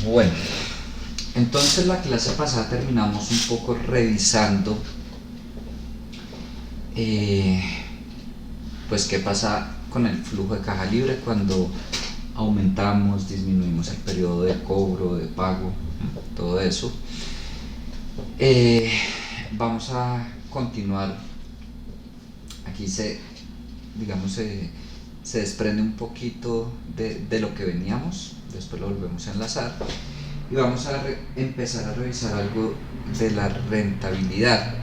Bueno, entonces la clase pasada terminamos un poco revisando eh, pues qué pasa con el flujo de caja libre cuando aumentamos, disminuimos el periodo de cobro, de pago, todo eso. Eh, Vamos a continuar. Aquí digamos, se desprende un poquito de lo que veníamos, después lo volvemos a enlazar y vamos a empezar a revisar algo de la rentabilidad.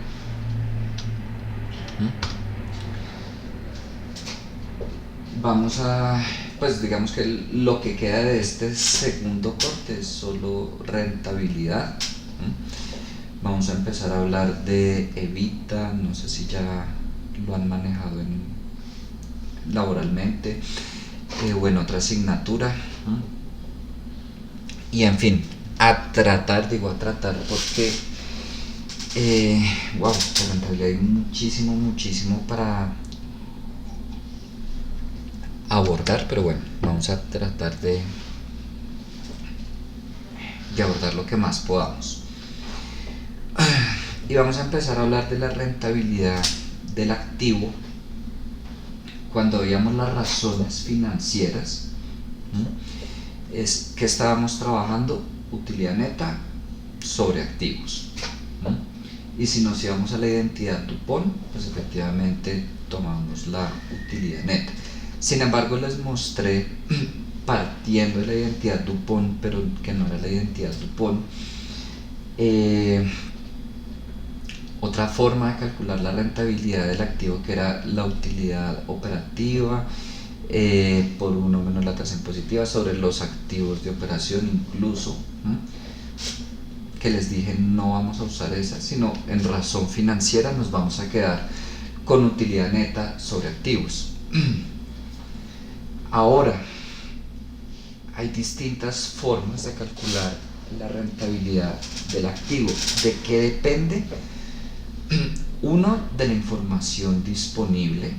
Vamos a, pues digamos que lo que queda de este segundo corte es solo rentabilidad. Vamos a empezar a hablar de Evita, no sé si ya lo han manejado laboralmente o en otra asignatura. Y en fin, digo a tratar porque, wow, la rentabilidad hay muchísimo, muchísimo para abordar, pero bueno, vamos a tratar de abordar lo que más podamos. Y vamos a empezar a hablar de la rentabilidad del activo cuando veíamos las razones financieras. Es que estábamos trabajando utilidad neta sobre activos. Y si nos íbamos a la identidad Dupont, pues efectivamente tomamos la utilidad neta. Sin embargo, les mostré, partiendo de la identidad Dupont, pero que no era la identidad Dupont, otra forma de calcular la rentabilidad del activo, que era la utilidad operativa por 1 menos la tasa impositiva sobre los activos de operación incluso, que les dije no vamos a usar esa, sino en razón financiera nos vamos a quedar con utilidad neta sobre activos. Ahora, hay distintas formas de calcular la rentabilidad del activo. ¿De qué depende? Uno, de la información disponible,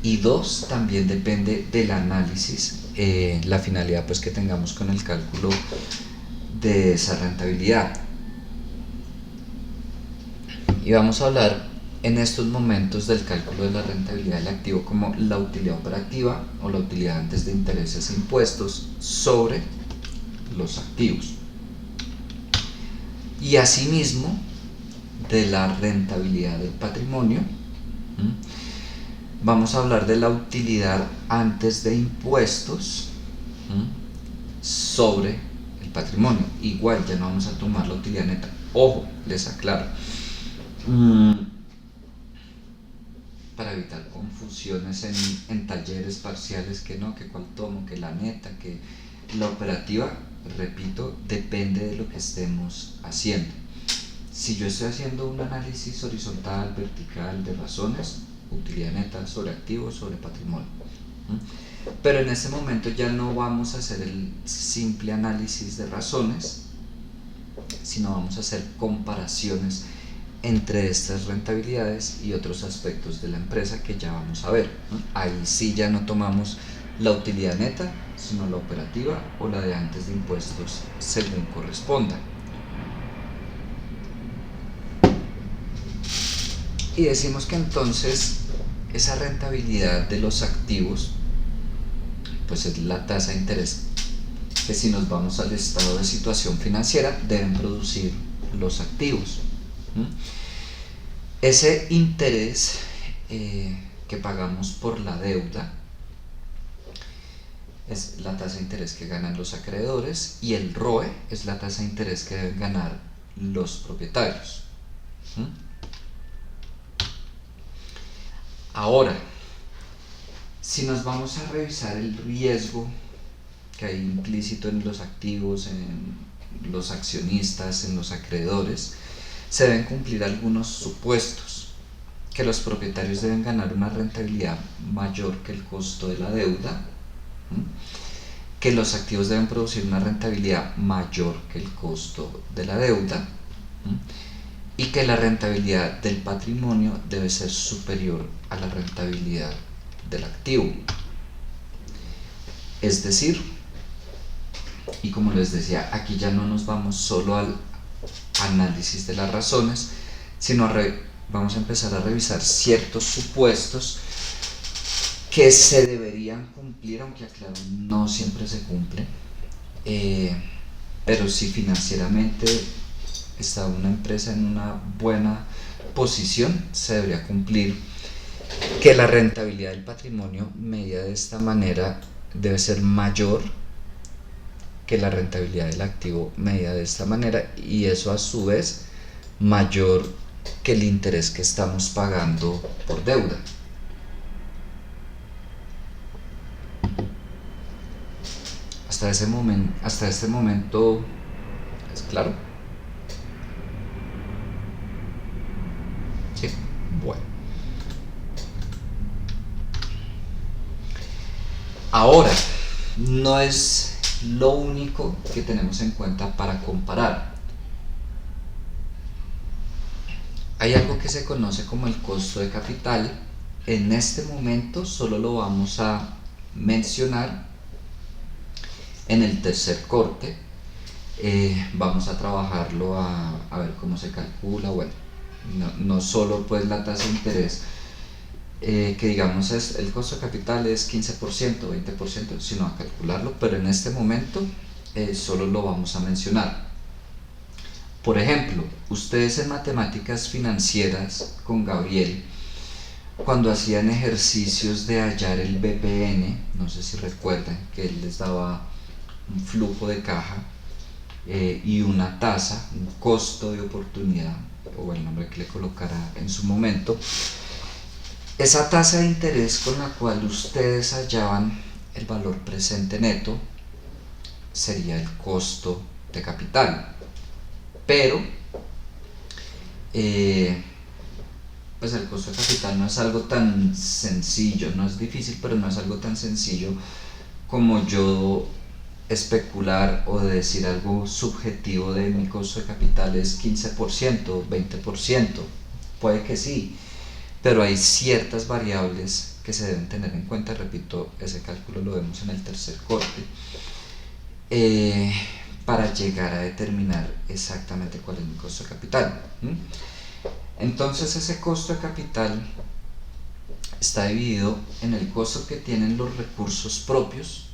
y dos, también depende del análisis, la finalidad pues que tengamos con el cálculo de esa rentabilidad. Y vamos a hablar en estos momentos del cálculo de la rentabilidad del activo como la utilidad operativa o la utilidad antes de intereses e impuestos sobre los activos. Y asimismo de la rentabilidad del patrimonio. Vamos a hablar de la utilidad antes de impuestos sobre el patrimonio. Igual ya no vamos a tomar la utilidad neta. Ojo, les aclaro. Para evitar confusiones en talleres parciales, que no, que cuál tomo, que la neta, que la operativa, repito, depende de lo que estemos haciendo. Si yo estoy haciendo un análisis horizontal, vertical de razones, utilidad neta sobre activos, sobre patrimonio. Pero en ese momento ya no vamos a hacer el simple análisis de razones, sino vamos a hacer comparaciones entre estas rentabilidades y otros aspectos de la empresa que ya vamos a ver. Ahí sí ya no tomamos la utilidad neta, sino la operativa o la de antes de impuestos según corresponda. Y decimos que entonces esa rentabilidad de los activos pues es la tasa de interés que, si nos vamos al estado de situación financiera, deben producir los activos. Ese interés que pagamos por la deuda es la tasa de interés que ganan los acreedores, y el ROE es la tasa de interés que deben ganar los propietarios. Ahora, si nos vamos a revisar el riesgo que hay implícito en los activos, en los accionistas, en los acreedores, se deben cumplir algunos supuestos: que los propietarios deben ganar una rentabilidad mayor que el costo de la deuda, que los activos deben producir una rentabilidad mayor que el costo de la deuda, y que la rentabilidad del patrimonio debe ser superior a la rentabilidad del activo. Es decir, Y como les decía, aquí ya no nos vamos solo al análisis de las razones, sino vamos a empezar a revisar ciertos supuestos que se deberían cumplir, aunque aclaro, no siempre se cumplen. Pero si financieramente está una empresa en una buena posición, se debería cumplir que la rentabilidad del patrimonio medida de esta manera debe ser mayor que la rentabilidad del activo medida de esta manera, y eso a su vez mayor que el interés que estamos pagando por deuda. Hasta este momento, ¿es claro? Sí, bueno. Ahora, no es lo único que tenemos en cuenta para comparar. Hay algo que se conoce como el costo de capital. En este momento solo lo vamos a mencionar en el tercer corte. Vamos a trabajarlo a ver cómo se calcula. Bueno, no solo pues la tasa de interés, que digamos el costo de capital es 15%, 20%, sino a calcularlo, pero en este momento solo lo vamos a mencionar. Por ejemplo, ustedes en matemáticas financieras con Gabriel, cuando hacían ejercicios de hallar el BPN, no sé si recuerdan que él les daba un flujo de caja y una tasa, un costo de oportunidad, o el nombre que le colocara en su momento. Esa tasa de interés con la cual ustedes hallaban el valor presente neto sería el costo de capital. Pero pues el costo de capital no es algo tan sencillo, no es difícil, pero no es algo tan sencillo como yo especular o decir algo subjetivo de mi costo de capital es 15%, 20%, puede que sí, pero hay ciertas variables que se deben tener en cuenta. Repito, ese cálculo lo vemos en el tercer corte, para llegar a determinar exactamente cuál es mi costo de capital. Entonces ese costo de capital está dividido en el costo que tienen los recursos propios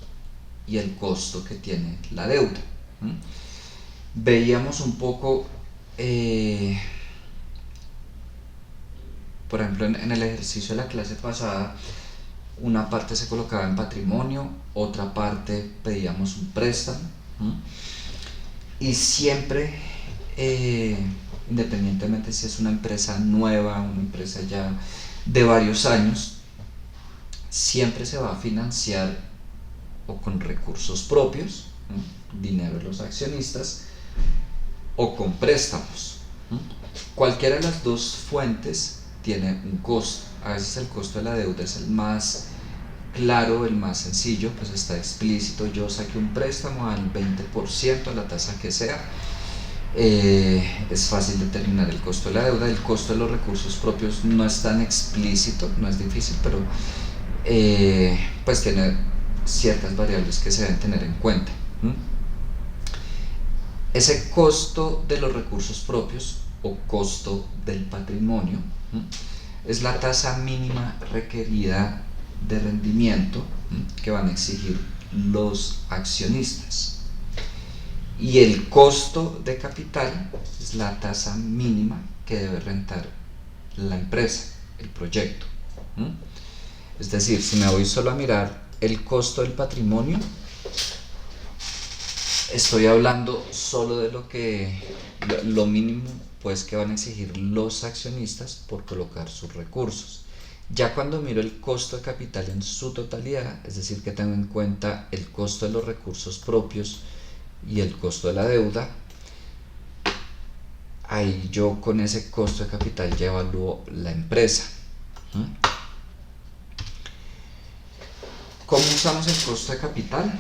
y el costo que tiene la deuda. Veíamos un poco, por ejemplo, en el ejercicio de la clase pasada, una parte se colocaba en patrimonio, otra parte pedíamos un préstamo, y siempre, independientemente si es una empresa nueva, una empresa ya de varios años, siempre se va a financiar o con recursos propios, dinero de los accionistas, o con préstamos. Cualquiera de las dos fuentes tiene un costo. A veces el costo de la deuda es el más claro, el más sencillo, pues está explícito: yo saqué un préstamo al 20%, a la tasa que sea. Es fácil determinar el costo de la deuda. El costo de los recursos propios no es tan explícito, no es difícil, pero pues tiene ciertas variables que se deben tener en cuenta. Ese costo de los recursos propios o costo del patrimonio es la tasa mínima requerida de rendimiento que van a exigir los accionistas, y el costo de capital es la tasa mínima que debe rentar la empresa, el proyecto. Es decir, si me voy solo a mirar el costo del patrimonio, estoy hablando solo de lo mínimo pues que van a exigir los accionistas por colocar sus recursos. Ya cuando miro el costo de capital en su totalidad, es decir, que tengo en cuenta el costo de los recursos propios y el costo de la deuda, ahí yo con ese costo de capital ya evalúo la empresa. ¿Cómo usamos el costo de capital?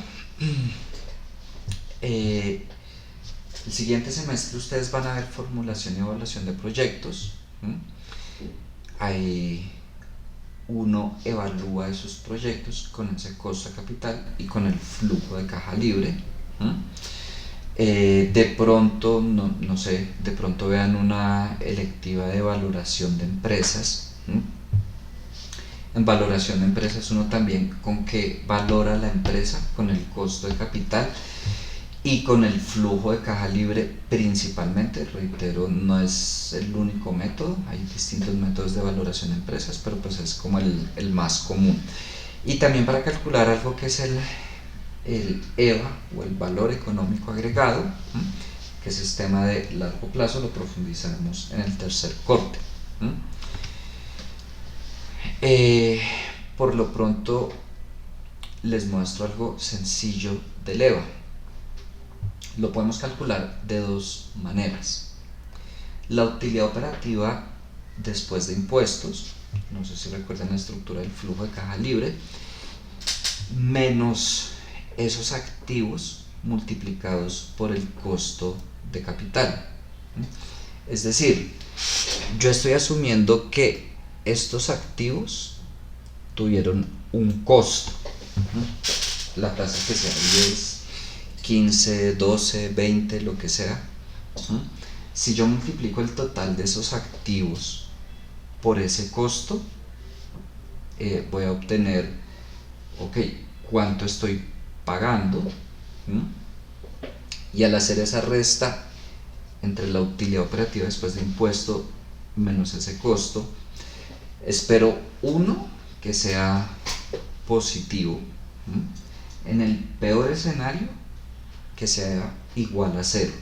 El siguiente semestre ustedes van a ver formulación y evaluación de proyectos. Ahí uno evalúa esos proyectos con ese costo de capital y con el flujo de caja libre. De pronto, no sé, de pronto vean una electiva de valoración de empresas. En valoración de empresas uno también con que valora la empresa, con el costo de capital y con el flujo de caja libre principalmente. Reitero, no es el único método, hay distintos métodos de valoración de empresas, pero pues es como el más común. Y también para calcular algo que es el EVA o el valor económico agregado, que es sistema de largo plazo, lo profundizaremos en el tercer corte. Por lo pronto les muestro algo sencillo del EVA. Lo podemos calcular de dos maneras. La utilidad operativa después de impuestos, no sé si recuerdan la estructura del flujo de caja libre, menos esos activos multiplicados por el costo de capital. Es decir, yo estoy asumiendo que estos activos tuvieron un costo, la tasa que sea 10, 15, 12, 20, lo que sea. Si yo multiplico el total de esos activos por ese costo, voy a obtener, cuánto estoy pagando, y al hacer esa resta entre la utilidad operativa después de impuesto menos ese costo, espero uno que sea positivo. En el peor escenario, que sea igual a 0.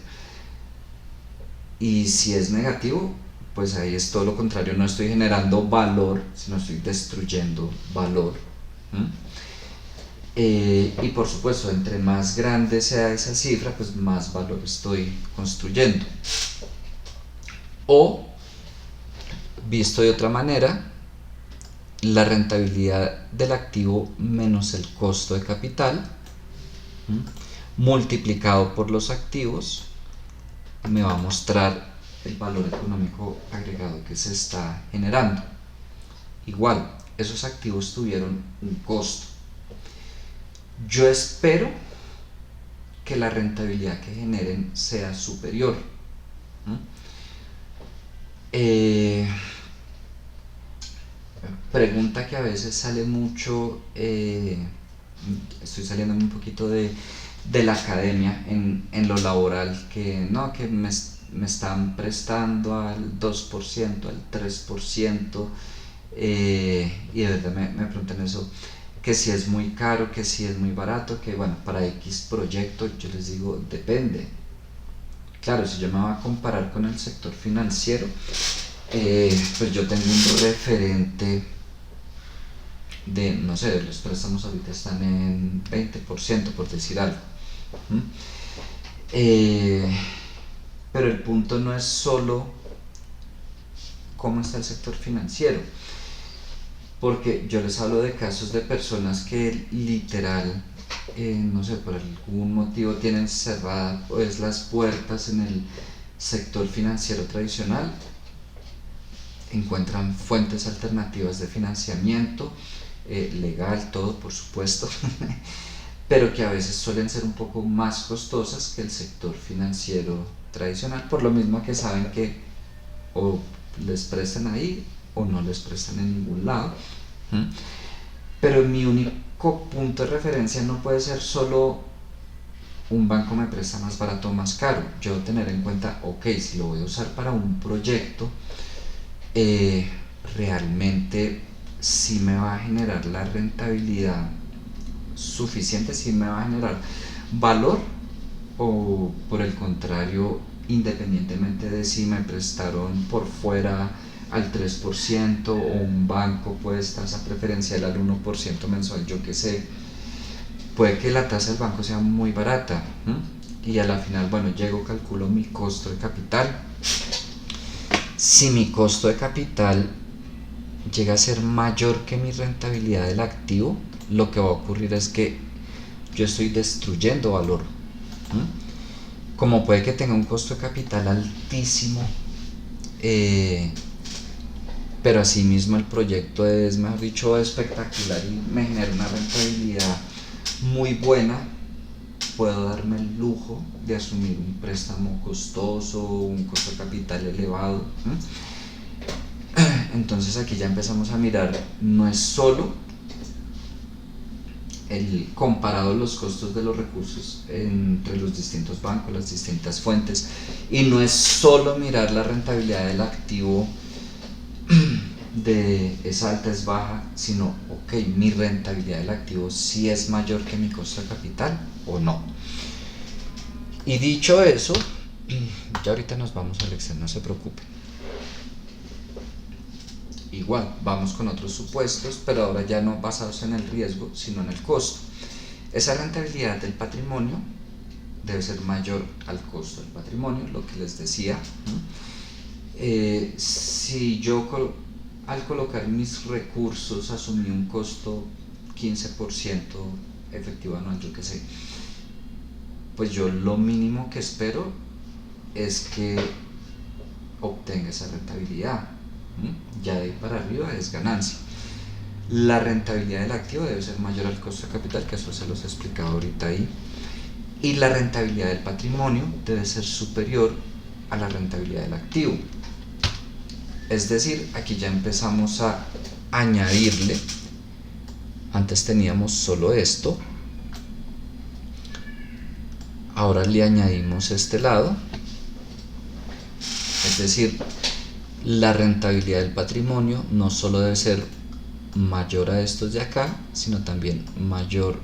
Y si es negativo, pues ahí es todo lo contrario, no estoy generando valor, sino estoy destruyendo valor. Y por supuesto, entre más grande sea esa cifra, pues más valor estoy construyendo. O, visto de otra manera, la rentabilidad del activo menos el costo de capital, multiplicado por los activos, me va a mostrar el valor económico agregado que se está generando. Igual, esos activos tuvieron un costo. Yo espero que la rentabilidad que generen sea superior. Pregunta que a veces sale mucho, estoy saliendo un poquito de la academia en lo laboral, que no, que me están prestando al 2%, al 3%, y de verdad me preguntan eso, que si es muy caro, que si es muy barato, que bueno, para X proyecto yo les digo, depende. Claro, si yo me voy a comparar con el sector financiero, pues yo tengo un referente de, no sé, los préstamos ahorita están en 20%, por decir algo. Pero el punto no es solo cómo está el sector financiero, porque yo les hablo de casos de personas que literal, no sé, por algún motivo tienen cerradas pues las puertas en el sector financiero tradicional, encuentran fuentes alternativas de financiamiento, legal, todo por supuesto, pero que a veces suelen ser un poco más costosas que el sector financiero tradicional, por lo mismo que saben que o les prestan ahí o no les prestan en ningún lado. Pero mi único punto de referencia no puede ser solo un banco me presta más barato o más caro. Yo tener en cuenta, si lo voy a usar para un proyecto, realmente si me va a generar la rentabilidad suficiente, si me va a generar valor, o por el contrario, independientemente de si me prestaron por fuera al 3% o un banco pues tasa preferencial al 1% mensual, yo que sé, puede que la tasa del banco sea muy barata, y a la final, bueno, llego, calculo mi costo de capital. Si mi costo de capital llega a ser mayor que mi rentabilidad del activo, lo que va a ocurrir es que yo estoy destruyendo valor. Como puede que tenga un costo de capital altísimo, pero asimismo el proyecto es, mejor dicho, espectacular y me genera una rentabilidad muy buena, puedo darme el lujo de asumir un préstamo costoso, un costo de capital elevado. Entonces aquí ya empezamos a mirar, no es solo comparado los costos de los recursos entre los distintos bancos, las distintas fuentes, y no es solo mirar la rentabilidad del activo de es alta, es baja, sino, ok, mi rentabilidad del activo sí es mayor que mi costo de capital o no. Y dicho eso, ya ahorita nos vamos al Excel, no se preocupen. Igual, vamos con otros supuestos, pero ahora ya no basados en el riesgo, sino en el costo. Esa rentabilidad del patrimonio debe ser mayor al costo del patrimonio, lo que les decía. Si yo al colocar mis recursos asumí un costo 15% efectivo anual, yo qué sé, pues yo lo mínimo que espero es que obtenga esa rentabilidad. Ya de ahí para arriba es ganancia. La rentabilidad del activo debe ser mayor al costo de capital, que eso se los he explicado ahorita ahí. Y la rentabilidad del patrimonio debe ser superior a la rentabilidad del activo. Es decir, aquí ya empezamos a añadirle, antes teníamos solo esto, ahora le añadimos este lado, es decir, la rentabilidad del patrimonio no solo debe ser mayor a estos de acá, sino también mayor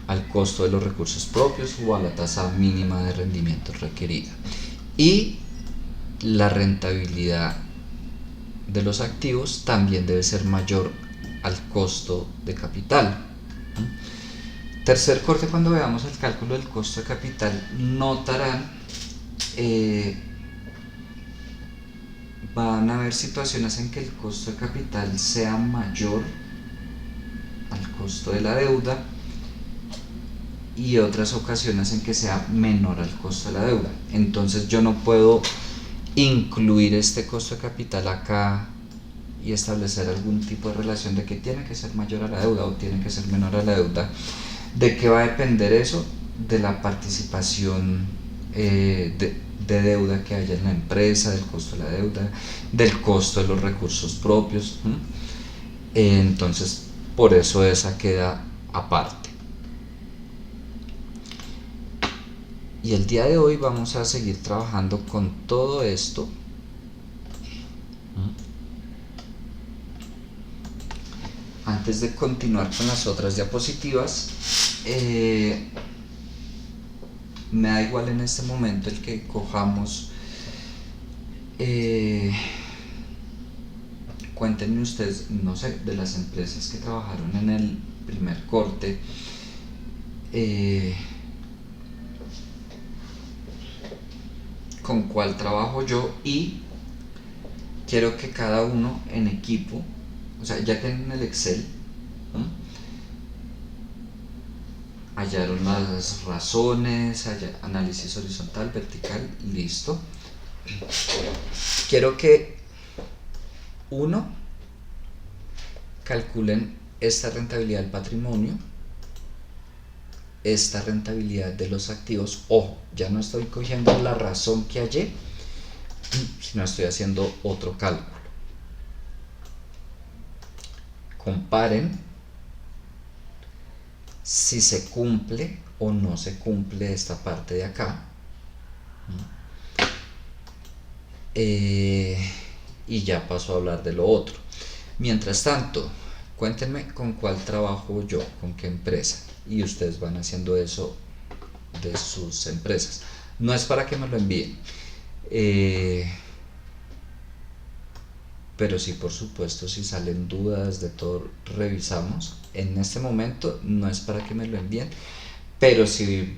al costo de los recursos propios o a la tasa mínima de rendimiento requerida. Y la rentabilidad de los activos también debe ser mayor al costo de capital. Tercer corte, cuando veamos el cálculo del costo de capital, notarán van a haber situaciones en que el costo de capital sea mayor al costo de la deuda y otras ocasiones en que sea menor al costo de la deuda. Entonces yo no puedo incluir este costo de capital acá y establecer algún tipo de relación de que tiene que ser mayor a la deuda o tiene que ser menor a la deuda. ¿De qué va a depender eso? De la participación de deuda que haya en la empresa, del costo de la deuda, del costo de los recursos propios. Entonces, por eso esa queda aparte. Y el día de hoy vamos a seguir trabajando con todo esto. Antes de continuar con las otras diapositivas, me da igual en este momento el que cojamos, cuéntenme ustedes, no sé, de las empresas que trabajaron en el primer corte, con cuál trabajo yo, y quiero que cada uno en equipo, o sea, ya tienen el Excel, hallaron las razones, análisis horizontal, vertical, listo. Quiero que calculen esta rentabilidad del patrimonio, esta rentabilidad de los activos. Ojo, ya no estoy cogiendo la razón que hallé, sino estoy haciendo otro cálculo. Comparen si se cumple o no se cumple esta parte de acá. Y ya paso a hablar de lo otro. Mientras tanto, cuéntenme con cuál trabajo yo, con qué empresa, y ustedes van haciendo eso de sus empresas. No es para que me lo envíen, pero sí, por supuesto, si salen dudas de todo, revisamos. En este momento no es para que me lo envíen, pero sí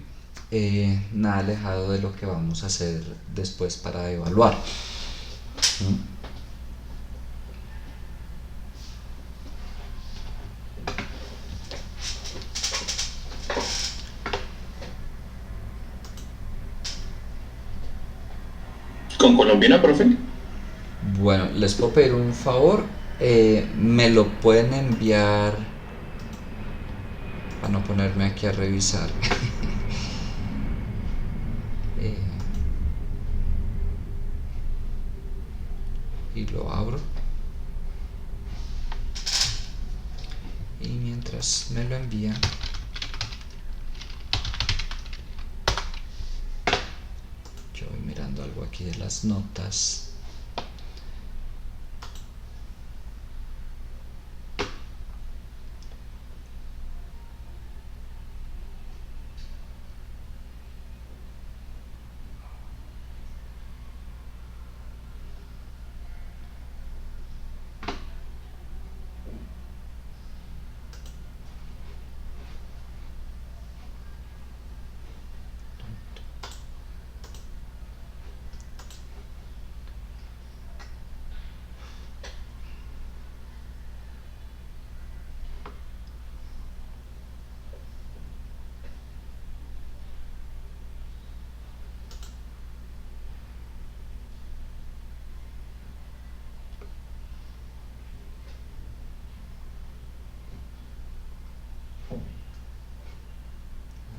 nada alejado de lo que vamos a hacer después para evaluar. ¿Con colombiana, profe? Bueno, les puedo pedir un favor, me lo pueden enviar para no ponerme aquí a revisar. y lo abro. Y mientras me lo envían, yo voy mirando algo aquí de las notas.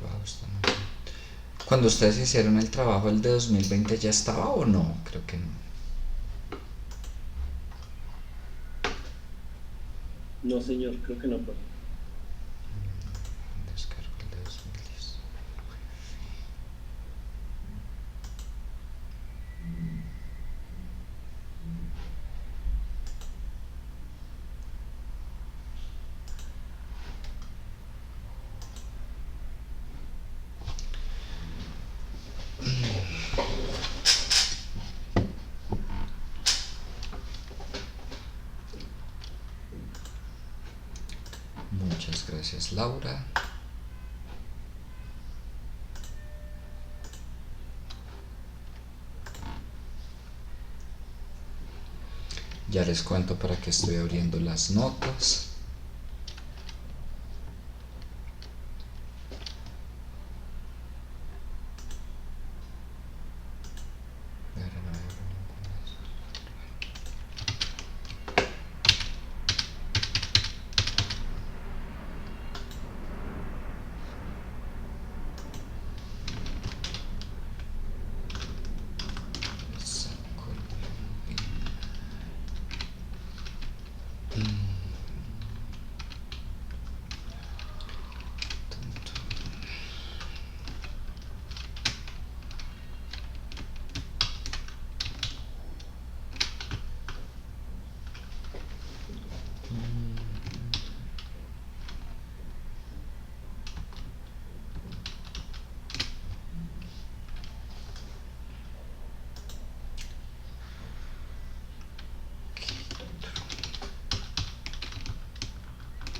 Wow, está muy bien. Cuando ustedes hicieron el trabajo, ¿el de 2020 ya estaba o no? Creo que no. No, señor, creo que no, profe. Descargo el de 2010. Muchas gracias, Laura. Ya les cuento para qué estoy abriendo las notas. Saco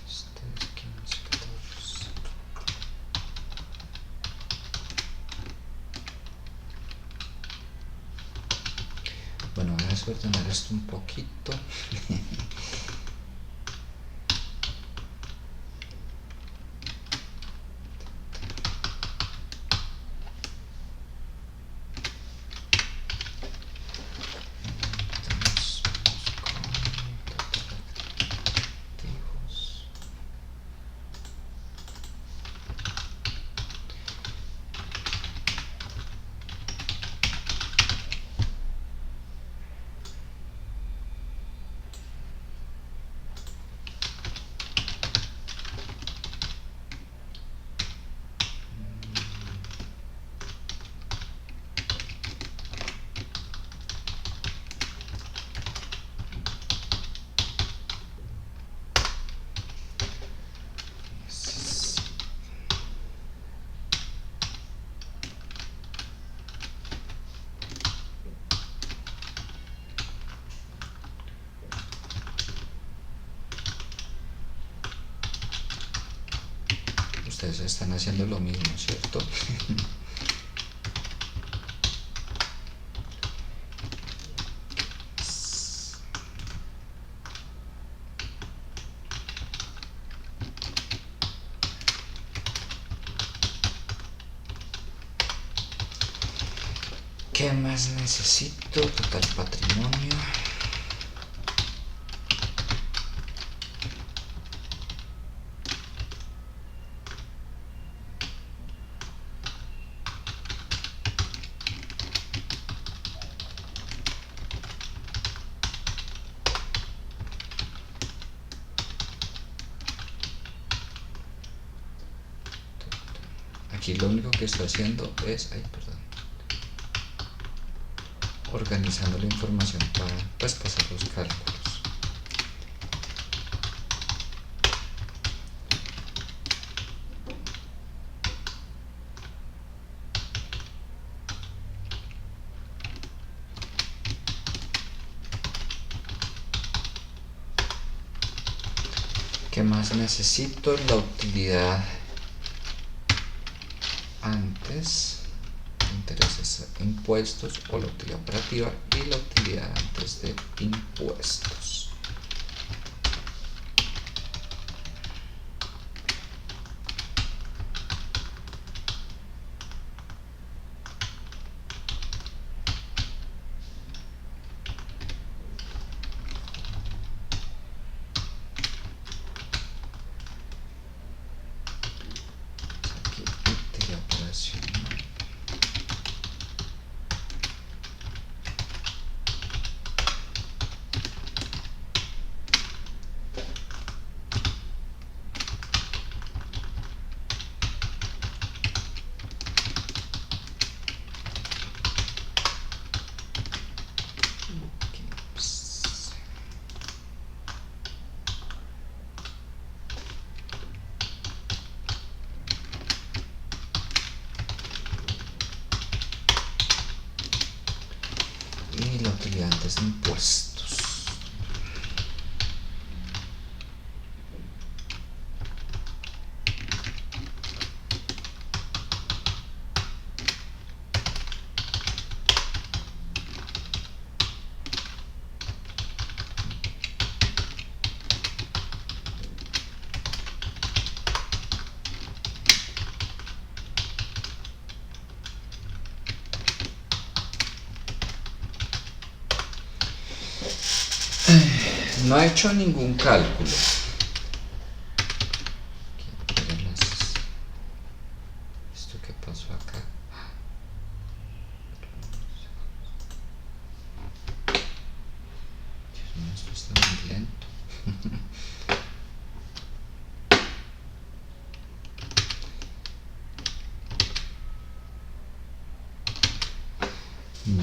este es 15, 14. Bueno, voy a desordenar esto un poquito. Entonces, activos. Ustedes están haciendo lo mismo, ¿cierto? ¿Qué más necesito? Total patrimonio. Aquí lo único que estoy haciendo es, organizando la información para pasar los cálculos. ¿Qué más necesito? La utilidad antes, intereses e impuestos, o la utilidad operativa y la utilidad antes de impuestos. Y la utilidad antes de impuestos. No he hecho ningún cálculo. ¿Esto qué pasó acá? Dios mío, esto está muy lento.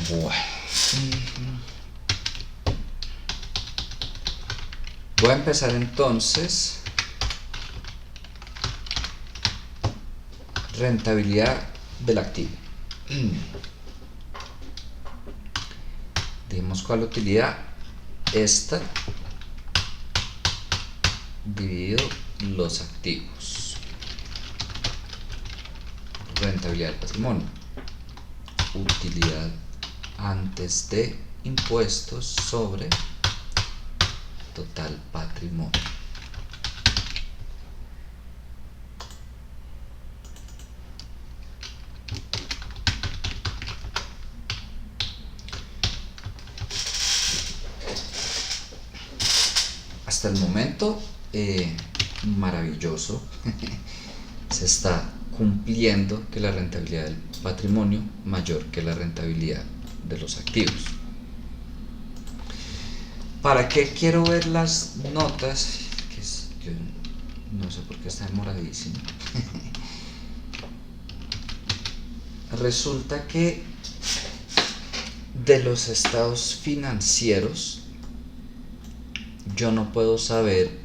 Bueno. Voy a empezar entonces. Rentabilidad del activo. Dijimos cuál utilidad. Esta dividido los activos. Rentabilidad del patrimonio. Utilidad antes de impuestos sobre total patrimonio. Hasta el momento, maravilloso. Se está cumpliendo que la rentabilidad del patrimonio mayor que la rentabilidad de los activos. ¿Para qué quiero ver las notas? Yo no sé por qué está demoradísimo. Resulta que de los estados financieros yo no puedo saber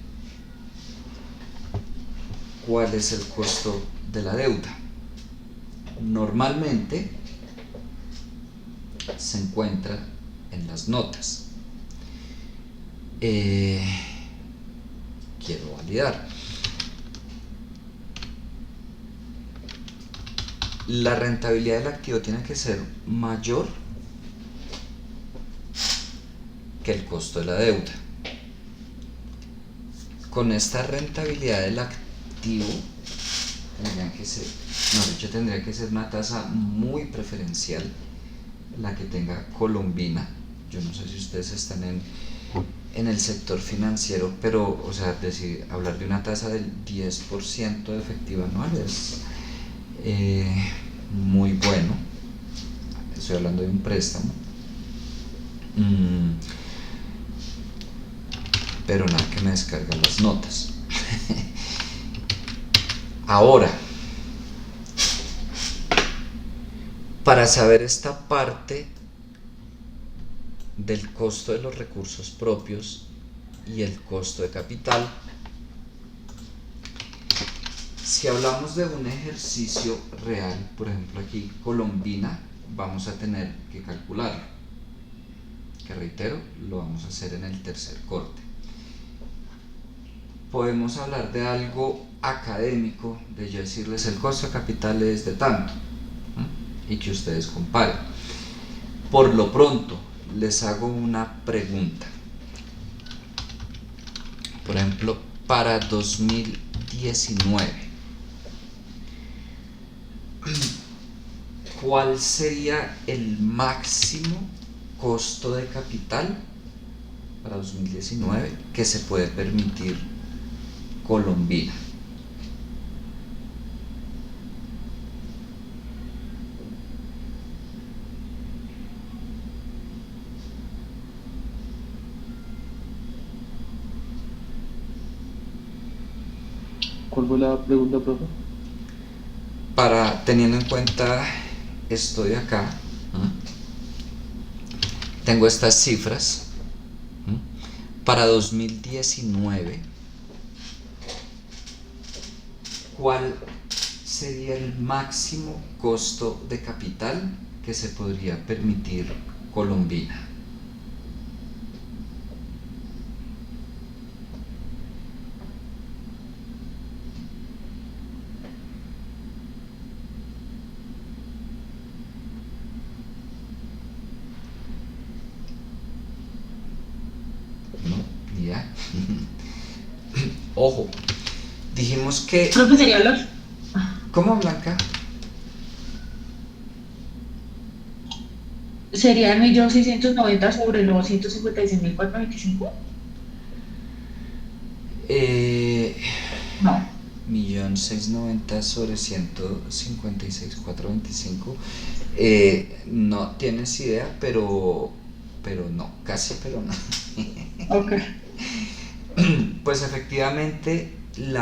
cuál es el costo de la deuda. Normalmente se encuentra en las notas. Quiero validar. La rentabilidad del activo tiene que ser mayor que el costo de la deuda. Con esta rentabilidad del activo tendría que ser una tasa muy preferencial, la que tenga Colombina. Yo no sé si ustedes están en el sector financiero, pero hablar de una tasa del 10% de efectivo anual es muy bueno. Estoy hablando de un préstamo. Pero nada que me descargan las notas. Ahora, para saber esta parte del costo de los recursos propios y el costo de capital, si hablamos de un ejercicio real, por ejemplo aquí Colombina, vamos a tener que calcularlo, que reitero, lo vamos a hacer en el tercer corte. Podemos hablar de algo académico, de yo decirles el costo de capital es de tanto, y que ustedes comparen. Por lo pronto, les hago una pregunta. Por ejemplo, para 2019, ¿cuál sería el máximo costo de capital para 2019 que se puede permitir Colombina? ¿Cuál fue la pregunta, profe? Para, teniendo en cuenta esto de acá, tengo estas cifras. Para 2019, ¿cuál sería el máximo costo de capital que se podría permitir Colombina? ¿Ya? Ojo, dijimos que... Profe, sería los... ¿Cómo, Blanca? ¿Sería el 1.690.000 sobre los 156.425? No. 1.690.000 sobre 156.425. No tienes idea, pero no, casi, pero no. Ok. Pues efectivamente el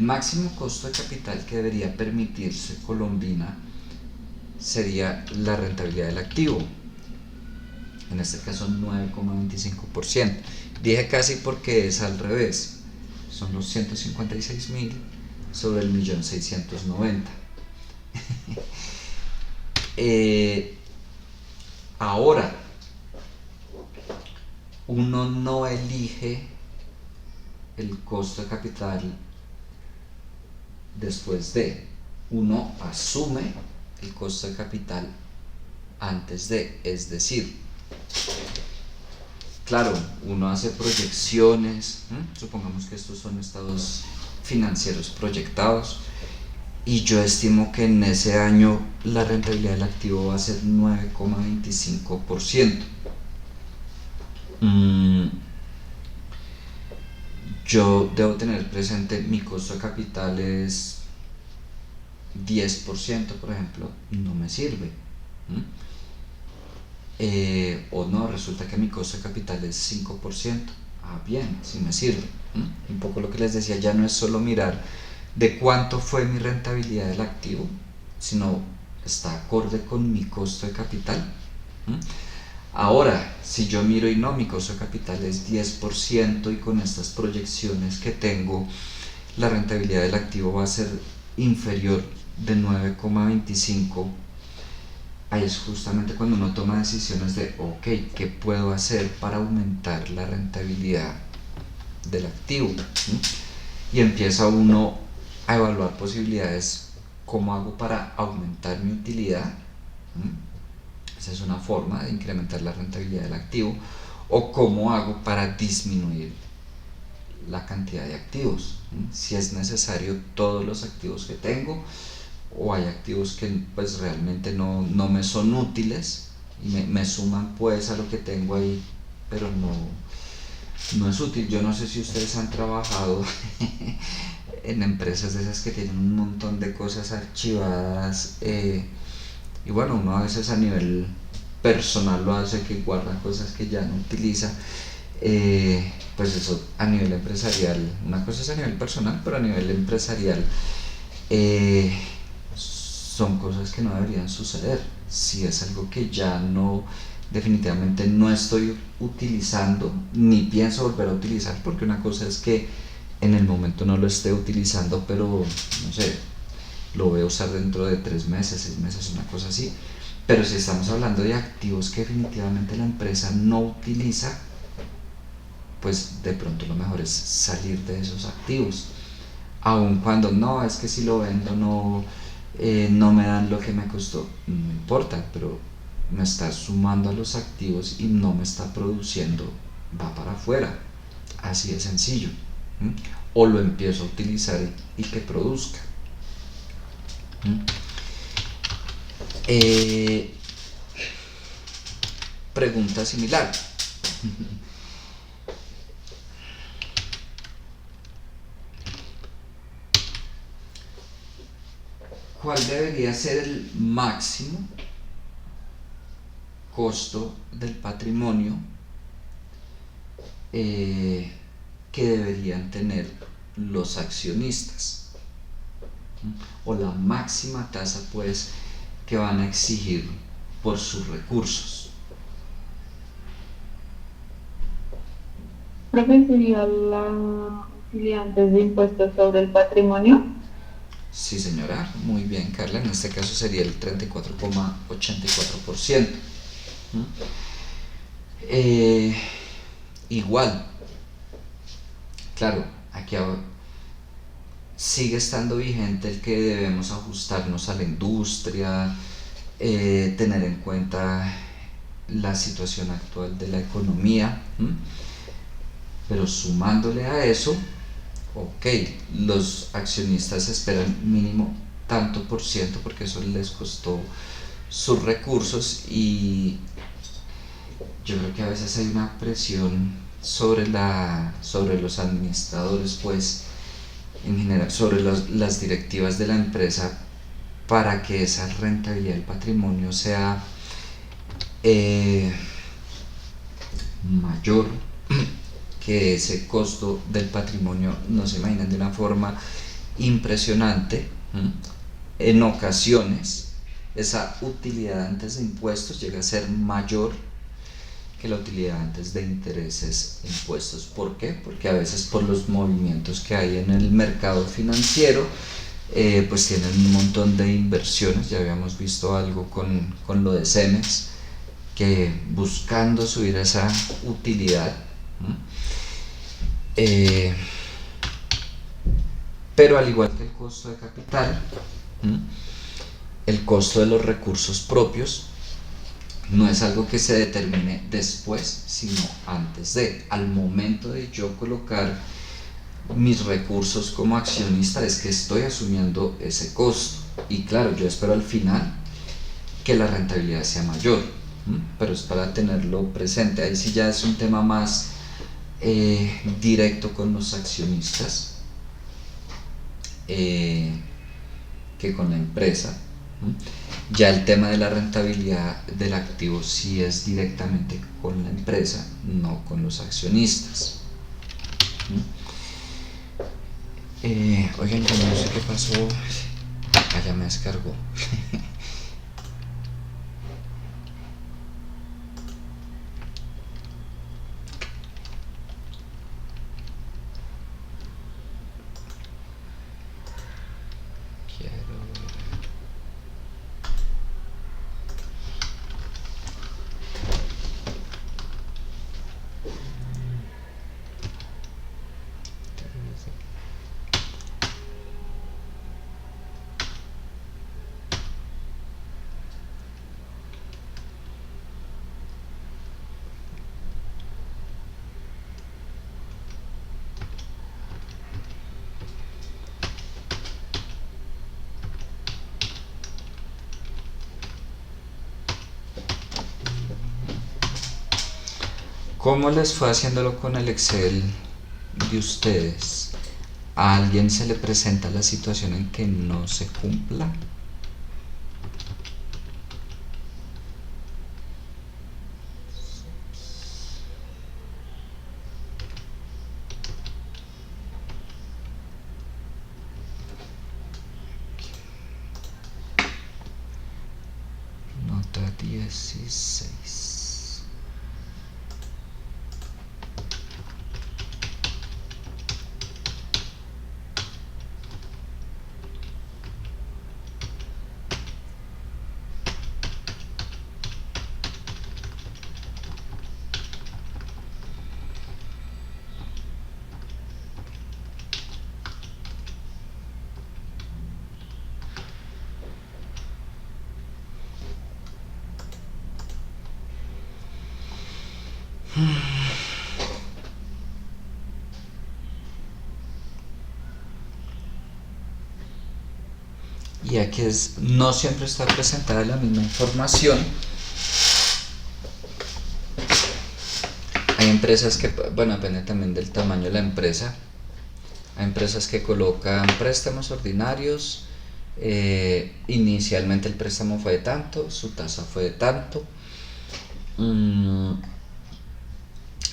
máximo costo de capital que debería permitirse Colombina sería la rentabilidad del activo, en este caso 9,25%. Dije casi porque es al revés, son los 156.000 sobre el 1.690.000. Ahora, uno no elige el costo de capital después de, uno asume el costo de capital antes de, es decir, claro, uno hace proyecciones, supongamos que estos son estados financieros proyectados, y yo estimo que en ese año la rentabilidad del activo va a ser 9,25%. Yo debo tener presente, mi costo de capital es 10%, por ejemplo, no me sirve. O no, resulta que mi costo de capital es 5%. Bien, sí me sirve. Un poco lo que les decía, ya no es solo mirar de cuánto fue mi rentabilidad del activo, sino está acorde con mi costo de capital. Ahora, si yo miro y no, mi costo de capital es 10% y con estas proyecciones que tengo, la rentabilidad del activo va a ser inferior de 9,25%, ahí es justamente cuando uno toma decisiones de, ok, ¿qué puedo hacer para aumentar la rentabilidad del activo? Y empieza uno a evaluar posibilidades, ¿cómo hago para aumentar mi utilidad? Esa es una forma de incrementar la rentabilidad del activo. O cómo hago para disminuir la cantidad de activos, si es necesario todos los activos que tengo, o hay activos que pues realmente no me son útiles y me suman pues a lo que tengo ahí, pero no es útil. Yo no sé si ustedes han trabajado en empresas de esas que tienen un montón de cosas archivadas, y bueno, uno a veces a nivel personal lo hace, que guarda cosas que ya no utiliza. Pues eso a nivel empresarial, una cosa es a nivel personal, pero a nivel empresarial son cosas que no deberían suceder. Si es algo que ya no, definitivamente no estoy utilizando, ni pienso volver a utilizar, porque una cosa es que en el momento no lo esté utilizando, pero no sé, lo voy a usar dentro de 3 meses, 6 meses, una cosa así. Pero si estamos hablando de activos que definitivamente la empresa no utiliza, pues de pronto lo mejor es salir de esos activos. Aun cuando no, es que si lo vendo no me dan lo que me costó, no importa, pero me está sumando a los activos y no me está produciendo, va para afuera, así de sencillo. ¿Mm? O lo empiezo a utilizar y que produzca. ¿Mm? Pregunta similar. ¿Cuál debería ser el máximo costo del patrimonio que deberían tener los accionistas? O la máxima tasa, pues, que van a exigir por sus recursos. Profe, sería la utilidad antes de impuestos sobre el patrimonio. Sí, señora, muy bien, Carla. En este caso sería el 34,84%. ¿Mm? Igual, claro, aquí sigue estando vigente el que debemos ajustarnos a la industria, tener en cuenta la situación actual de la economía. Pero sumándole a eso, ok, los accionistas esperan mínimo tanto por ciento porque eso les costó sus recursos, y yo creo que a veces hay una presión sobre los administradores, pues en general sobre las directivas de la empresa, para que esa rentabilidad del patrimonio sea mayor que ese costo del patrimonio. No se imaginan, de una forma impresionante. En ocasiones esa utilidad antes de impuestos llega a ser mayor que la utilidad antes de intereses e impuestos. ¿Por qué? Porque a veces por los movimientos que hay en el mercado financiero, pues tienen un montón de inversiones. Ya habíamos visto algo con lo de Cemex, que buscando subir esa utilidad, pero al igual que el costo de capital, el costo de los recursos propios no es algo que se determine después, sino antes de. Al momento de yo colocar mis recursos como accionista, es que estoy asumiendo ese costo, y claro, yo espero al final que la rentabilidad sea mayor, pero es para tenerlo presente. Ahí sí ya es un tema más directo con los accionistas que con la empresa. Ya el tema de la rentabilidad del activo sí es directamente con la empresa, no con los accionistas. Oigan, yo no sé qué pasó. Ya me descargó. ¿Cómo les fue haciéndolo con el Excel de ustedes? ¿A alguien se le presenta la situación en que no se cumpla? 16. Y aquí no siempre está presentada la misma información. Hay empresas que, bueno, depende también del tamaño de la empresa. Hay empresas que colocan préstamos ordinarios. Inicialmente el préstamo fue de tanto, su tasa fue de tanto.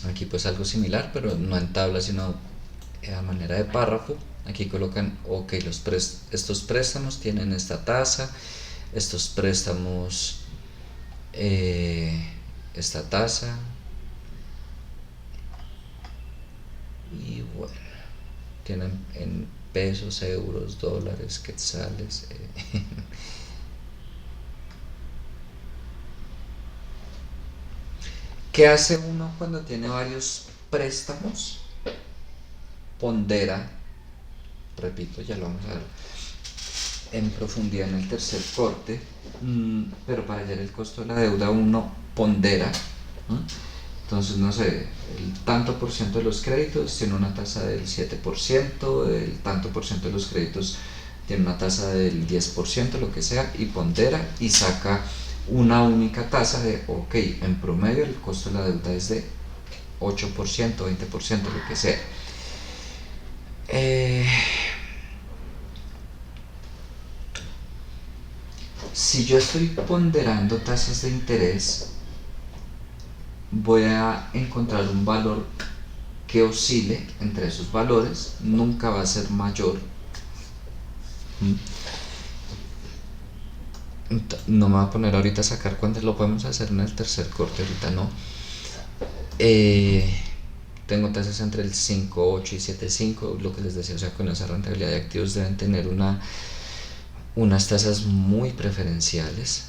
Aquí pues algo similar, pero no en tabla, sino a manera de párrafo. Aquí colocan, ok, estos préstamos tienen esta tasa, estos préstamos esta tasa, y bueno, tienen en pesos, euros, dólares, quetzales. ¿Qué hace uno cuando tiene varios préstamos? Pondera, repito, ya lo vamos a ver en profundidad en el tercer corte, pero para hallar el costo de la deuda uno pondera. Entonces, no sé, el tanto por ciento de los créditos tiene una tasa del 7%, el tanto por ciento de los créditos tiene una tasa del 10%, lo que sea, y pondera y saca una única tasa de, ok, en promedio el costo de la deuda es de 8%, 20%, lo que sea. Si yo estoy ponderando tasas de interés, voy a encontrar un valor que oscile entre esos valores, nunca va a ser mayor. No me voy a poner ahorita a sacar cuántos, lo podemos hacer en el tercer corte, ahorita no. Tengo tasas entre el 5.8 y 7.5, lo que les decía, o sea, con esa rentabilidad de activos deben tener unas tasas muy preferenciales,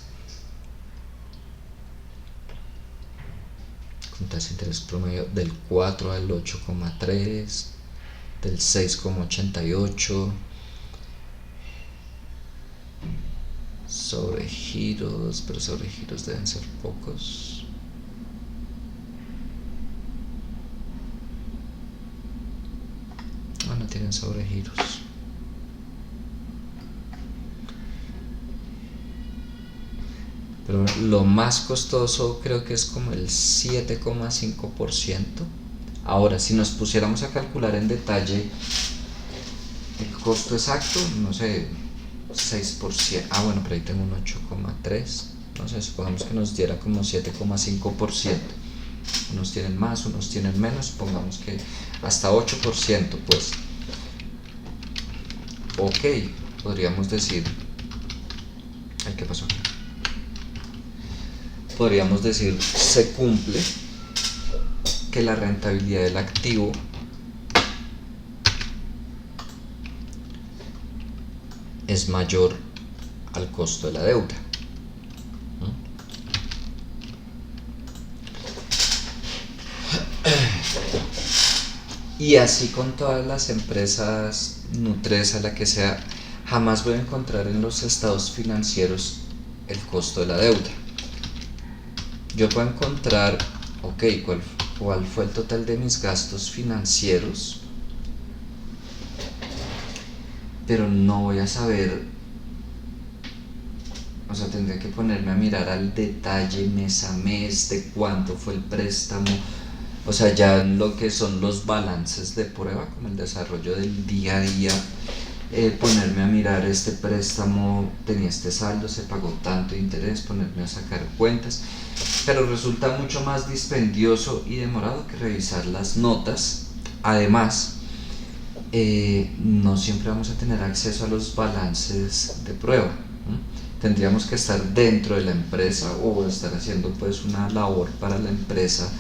con tasa de interés promedio del 4 al 8.3, del 6.88, sobre giros, pero sobre giros deben ser pocos. No tienen sobregiros. Pero lo más costoso creo que es como el 7.5%. Ahora, si nos pusiéramos a calcular en detalle el costo exacto, no sé, 6%. Bueno, pero ahí tengo un 8.3. No sé, supongamos que nos diera como 7.5%. Unos tienen más, unos tienen menos, pongamos que hasta 8%, pues. Ok, podríamos decir, ¿qué pasó aquí? Podríamos decir, se cumple que la rentabilidad del activo es mayor al costo de la deuda. Y así con todas las empresas, Nutresa, la que sea, jamás voy a encontrar en los estados financieros el costo de la deuda. Yo puedo encontrar, ok, cuál fue el total de mis gastos financieros, pero no voy a saber, o sea, tendría que ponerme a mirar al detalle mes a mes de cuánto fue el préstamo. O sea, ya lo que son los balances de prueba, como el desarrollo del día a día, ponerme a mirar este préstamo, tenía este saldo, se pagó tanto de interés, ponerme a sacar cuentas, pero resulta mucho más dispendioso y demorado que revisar las notas. Además, no siempre vamos a tener acceso a los balances de prueba. tendríamos que estar dentro de la empresa o estar haciendo pues una labor para la empresa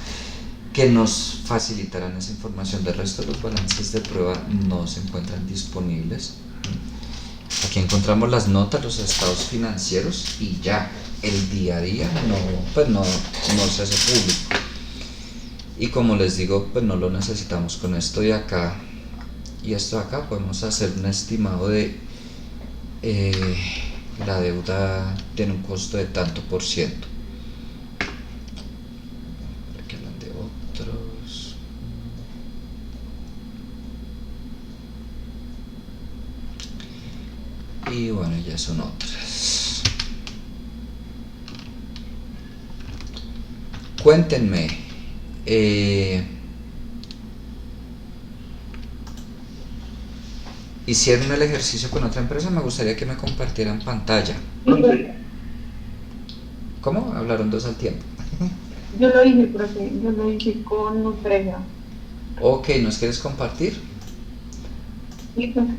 que nos facilitarán esa información. De resto, los balances de prueba no se encuentran disponibles. Aquí encontramos las notas, los estados financieros y ya. El día a día no se hace público. Y como les digo, pues no lo necesitamos. Con esto de acá y esto de acá podemos hacer un estimado de la deuda tiene un costo de tanto por ciento. Aquí hablan de otros. Y bueno, ya son otras. Cuéntenme, hicieron el ejercicio con otra empresa, me gustaría que me compartieran pantalla. ¿Cómo? Hablaron dos al tiempo. Yo lo hice, profe, yo lo hice con Nutresa. Ok, ¿nos quieres compartir? Sí, profe.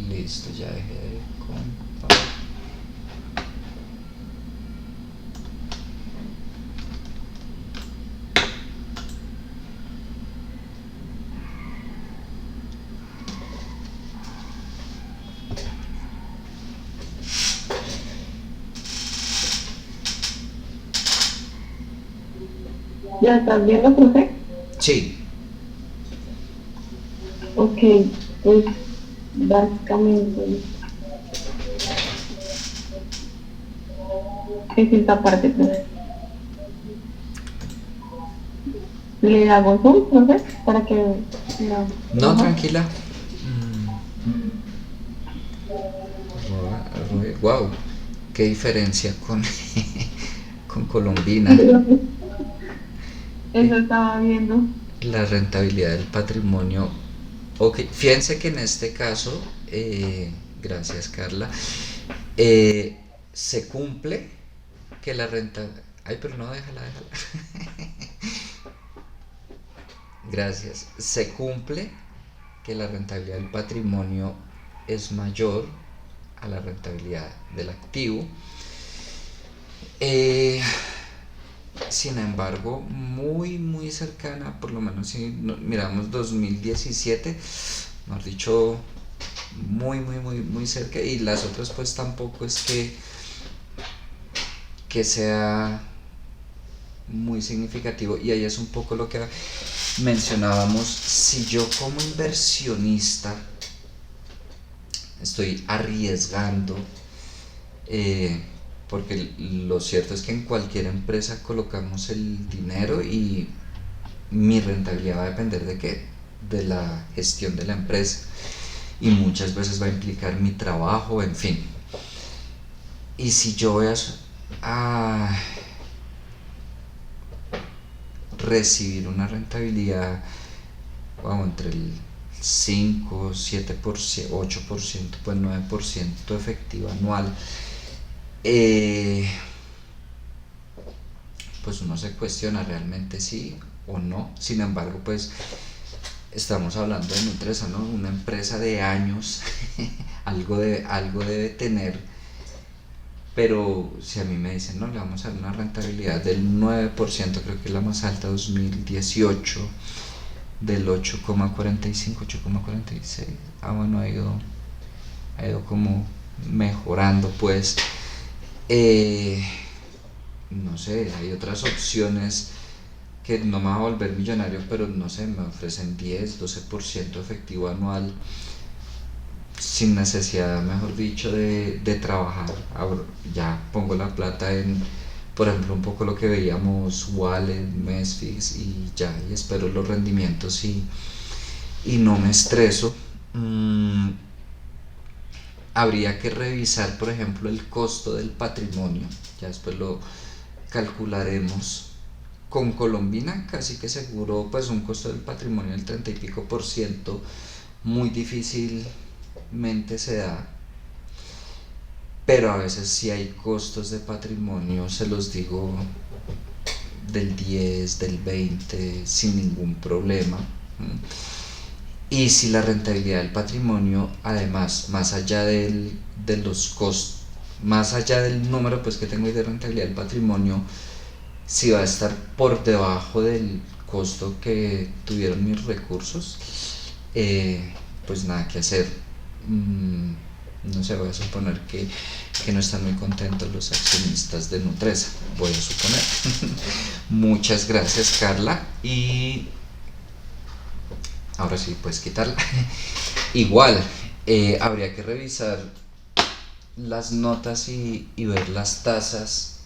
Listo, ya dejé de compartir. ¿Ya estás viendo, profe? Sí, Ok, pues básicamente es esta parte, profe. ¿Le hago zoom, profe? Para que no, Ajá. tranquila. Wow, qué diferencia con, con Colombina. Eso estaba viendo. La rentabilidad del patrimonio. Ok, fíjense que en este caso, gracias Carla, se cumple que la renta. Ay, pero no, déjala. Gracias. Se cumple que la rentabilidad del patrimonio es mayor a la rentabilidad del activo. Sin embargo, muy cercana, por lo menos si miramos 2017, mejor dicho, muy cerca, y las otras pues tampoco es que sea muy significativo. Y ahí es un poco lo que mencionábamos. Si yo como inversionista estoy arriesgando, porque lo cierto es que en cualquier empresa colocamos el dinero y mi rentabilidad va a depender de qué, de la gestión de la empresa, y muchas veces va a implicar mi trabajo, en fin. Y si yo voy a recibir una rentabilidad entre el 5, 7%, 8%, pues 9% efectivo anual, pues uno se cuestiona realmente sí o no. Sin embargo, pues estamos hablando de Nutresa, ¿no? Una empresa de años, algo debe tener. Pero si a mí me dicen, no, le vamos a dar una rentabilidad del 9%, creo que es la más alta, 2018, del 8,45, 8,46, bueno, ha ido como mejorando, pues. No sé, hay otras opciones que no me va a volver millonario, pero no sé, me ofrecen 10, 12% efectivo anual, sin necesidad, mejor dicho, de trabajar. Ya pongo la plata en, por ejemplo, un poco lo que veíamos, Wallet, Mesfix, y ya, y espero los rendimientos y no me estreso. Habría que revisar, por ejemplo, el costo del patrimonio, ya después lo calcularemos. Con Colombina casi que seguro, pues un costo del patrimonio del 30 y pico por ciento muy difícilmente se da, pero a veces sí hay costos de patrimonio, se los digo, del 10, del 20 sin ningún problema. Y si la rentabilidad del patrimonio, además, más allá de los más allá del número pues que tengo ahí de rentabilidad del patrimonio, si va a estar por debajo del costo que tuvieron mis recursos, pues nada que hacer. No sé, voy a suponer que no están muy contentos los accionistas de Nutresa, voy a suponer. Muchas gracias, Carla, y ahora sí puedes quitarla. Igual, habría que revisar las notas y ver las tasas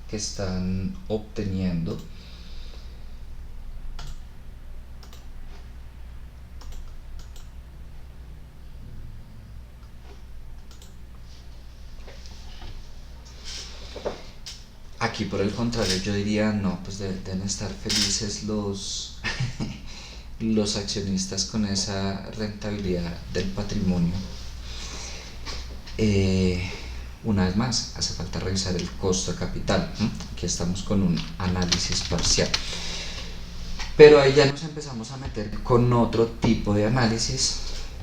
que están obteniendo. Aquí por el contrario yo diría no, pues deben estar felices los los accionistas con esa rentabilidad del patrimonio. Una vez más, hace falta revisar el costo de capital. Aquí estamos con un análisis parcial. Pero ahí ya nos empezamos a meter con otro tipo de análisis,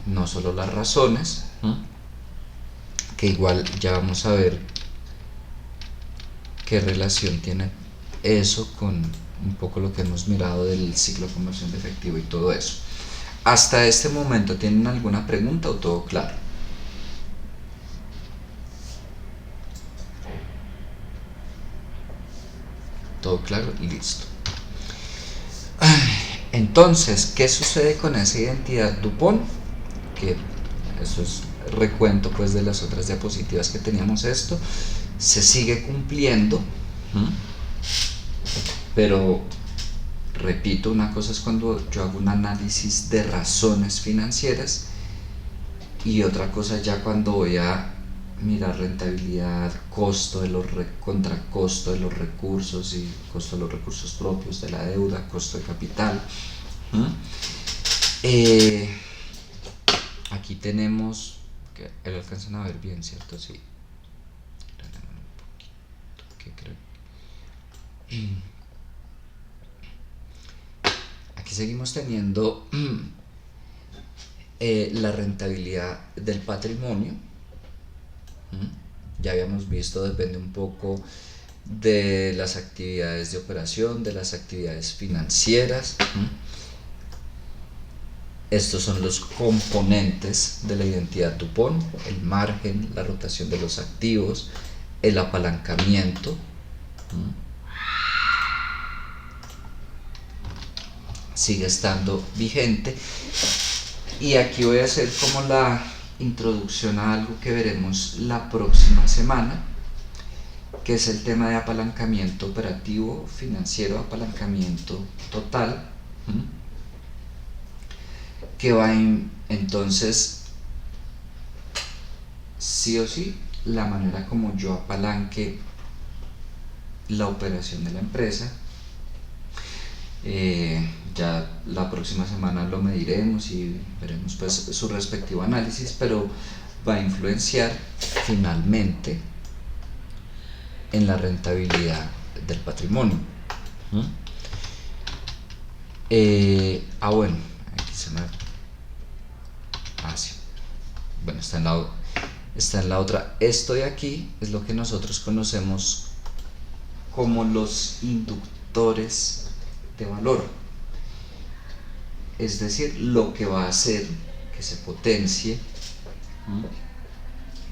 no solo las razones, que igual ya vamos a ver qué relación tiene eso con un poco lo que hemos mirado del ciclo de conversión de efectivo y todo eso. Hasta este momento, ¿tienen alguna pregunta o todo claro? ¿Todo claro? Listo. Entonces, ¿qué sucede con esa identidad DuPont? Que eso es recuento pues de las otras diapositivas que teníamos. Esto se sigue cumpliendo, pero repito, una cosa es cuando yo hago un análisis de razones financieras y otra cosa ya cuando voy a mirar rentabilidad, costo de los contra costo de los recursos y costo de los recursos propios de la deuda, costo de capital. Aquí tenemos, que lo alcanzan a ver bien, ¿cierto? Sí. Aquí seguimos teniendo la rentabilidad del patrimonio. Ya habíamos visto, depende un poco de las actividades de operación, de las actividades financieras. Estos son los componentes de la identidad DuPont: el margen, la rotación de los activos, el apalancamiento. Sigue estando vigente. Y aquí voy a hacer como la introducción a algo que veremos la próxima semana, que es el tema de apalancamiento operativo, financiero, apalancamiento total, que va entonces, sí o sí, la manera como yo apalanque la operación de la empresa. Ya la próxima semana lo mediremos y veremos pues su respectivo análisis, pero va a influenciar finalmente en la rentabilidad del patrimonio. Bueno, aquí se me... sí. Bueno, está en la otra. Esto de aquí es lo que nosotros conocemos como los inductores de valor, es decir, lo que va a hacer que se potencie,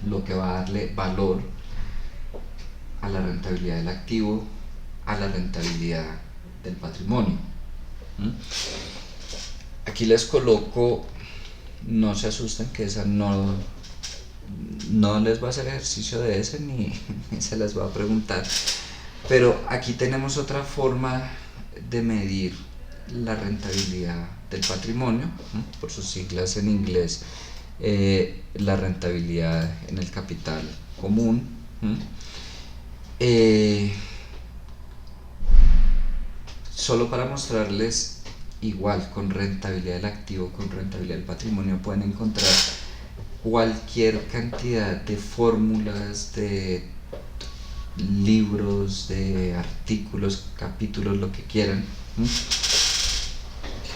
lo que va a darle valor a la rentabilidad del activo, a la rentabilidad del patrimonio. Aquí les coloco, no se asusten que esa no les va a hacer ejercicio de ese ni se les va a preguntar, pero aquí tenemos otra forma de medir la rentabilidad del patrimonio, por sus siglas en inglés, la rentabilidad en el capital común. Solo para mostrarles, igual con rentabilidad del activo, con rentabilidad del patrimonio, pueden encontrar cualquier cantidad de fórmulas, de libros, de artículos, capítulos, lo que quieran,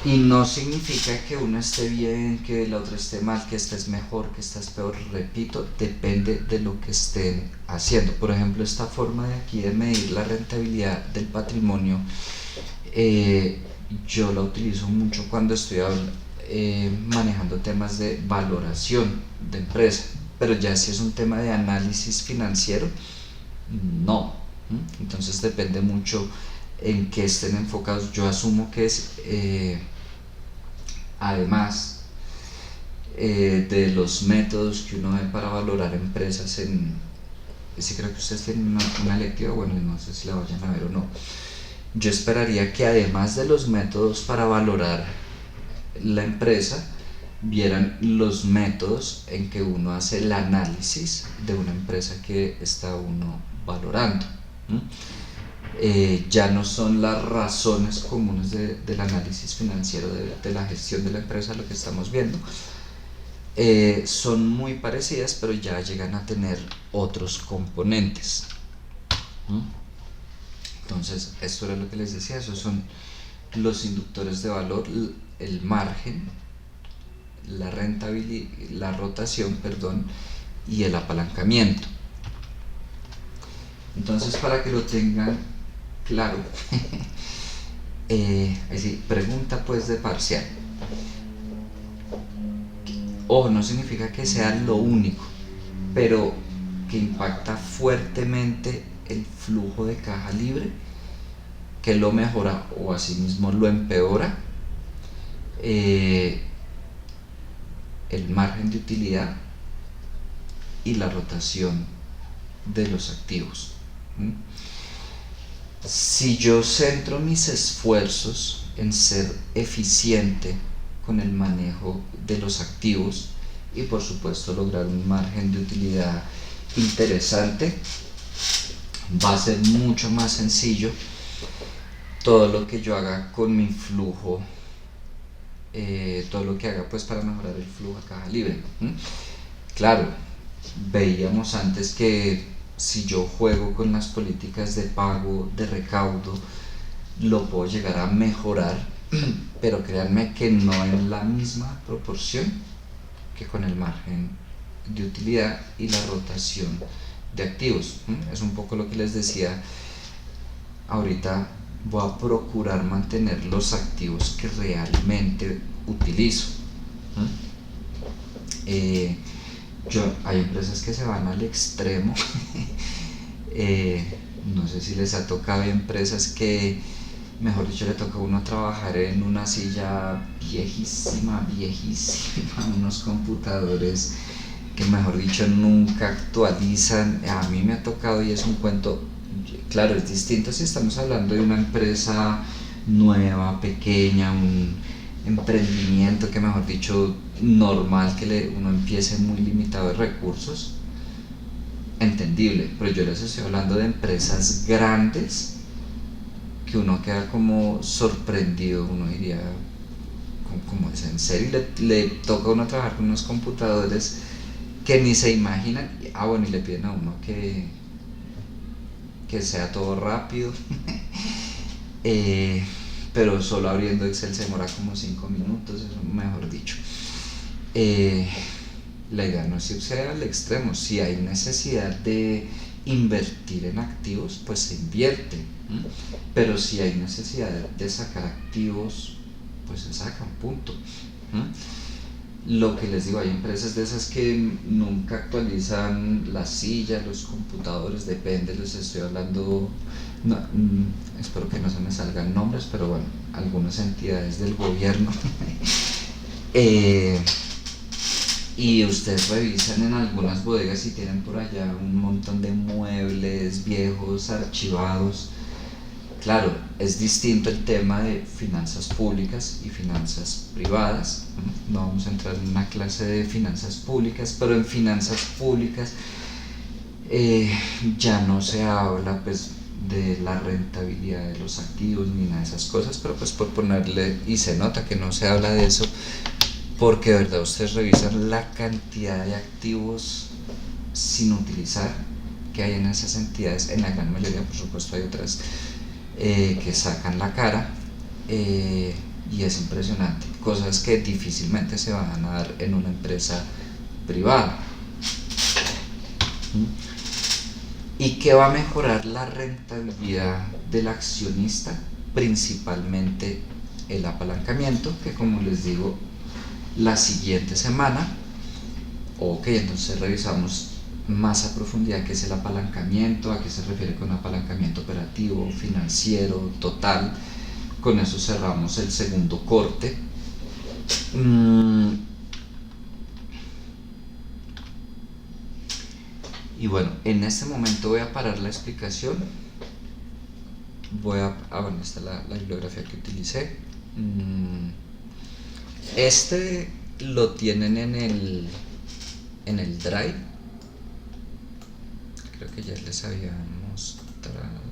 Y no significa que uno esté bien, que el otro esté mal, que este es mejor, que este es peor. Repito, depende de lo que estén haciendo. Por ejemplo, esta forma de aquí de medir la rentabilidad del patrimonio, yo la utilizo mucho cuando estoy manejando temas de valoración de empresa. Pero ya si es un tema de análisis financiero, no. Entonces depende mucho en qué estén enfocados. Yo asumo que es además de los métodos que uno ve para valorar empresas sí, creo que ustedes tienen una lectiva, bueno, no sé si la vayan a ver o no. Yo esperaría que además de los métodos para valorar la empresa, vieran los métodos en que uno hace el análisis de una empresa que está uno valorando. Ya no son las razones comunes del análisis financiero de la gestión de la empresa lo que estamos viendo. Son muy parecidas, pero ya llegan a tener otros componentes. Entonces, esto era lo que les decía, esos son los inductores de valor, el margen, la rentabilidad, la rotación, perdón, y el apalancamiento. Entonces, para que lo tengan claro, sí, pregunta pues de parcial. Ojo, no significa que sea lo único, pero que impacta fuertemente el flujo de caja libre, que lo mejora o asimismo lo empeora, el margen de utilidad y la rotación de los activos. Si yo centro mis esfuerzos en ser eficiente con el manejo de los activos y por supuesto lograr un margen de utilidad interesante, va a ser mucho más sencillo todo lo que yo haga con mi flujo, todo lo que haga pues para mejorar el flujo a caja libre. Claro, veíamos antes que si yo juego con las políticas de pago, de recaudo, lo puedo llegar a mejorar, pero créanme que no en la misma proporción que con el margen de utilidad y la rotación de activos. Es un poco lo que les decía ahorita. Voy a procurar mantener los activos que realmente utilizo. Hay empresas que se van al extremo. No sé si les ha tocado empresas que, mejor dicho, le toca a uno trabajar en una silla viejísima, unos computadores que, mejor dicho, nunca actualizan. A mí me ha tocado y es un cuento. Claro, es distinto si estamos hablando de una empresa nueva, pequeña, un emprendimiento que, mejor dicho, normal, que uno empiece muy limitado de recursos, entendible, pero yo les estoy hablando de empresas grandes que uno queda como sorprendido, uno diría, ¿cómo es en serio? Le toca a uno trabajar con unos computadores que ni se imaginan, bueno, y le piden a uno que sea todo rápido, pero solo abriendo Excel se demora como 5 minutos, eso mejor dicho. La idea no es irse al extremo. Si hay necesidad de invertir en activos, pues se invierte, pero si hay necesidad de sacar activos, pues se sacan, punto. Lo que les digo, hay empresas de esas que nunca actualizan las sillas, los computadores, depende, les estoy hablando, no, espero que no se me salgan nombres, pero bueno, algunas entidades del gobierno. Y ustedes revisan en algunas bodegas y tienen por allá un montón de muebles viejos, archivados. Claro, es distinto el tema de finanzas públicas y finanzas privadas. No vamos a entrar en una clase de finanzas públicas, pero en finanzas públicas ya no se habla pues de la rentabilidad de los activos ni nada de esas cosas, pero pues por ponerle, y se nota que no se habla de eso, porque de verdad ustedes revisan la cantidad de activos sin utilizar que hay en esas entidades. En la gran mayoría, por supuesto, hay otras que sacan la cara, y y es impresionante, cosas que difícilmente se van a dar en una empresa privada. ¿Y qué va a mejorar la rentabilidad del accionista? Principalmente el apalancamiento, que como les digo, la siguiente semana, entonces revisamos más a profundidad qué es el apalancamiento, a qué se refiere con apalancamiento operativo, financiero, total. Con eso cerramos el segundo corte. Y bueno, en este momento voy a parar la explicación. Bueno, esta es la bibliografía que utilicé. Este lo tienen en el Drive. Creo que ya les había mostrado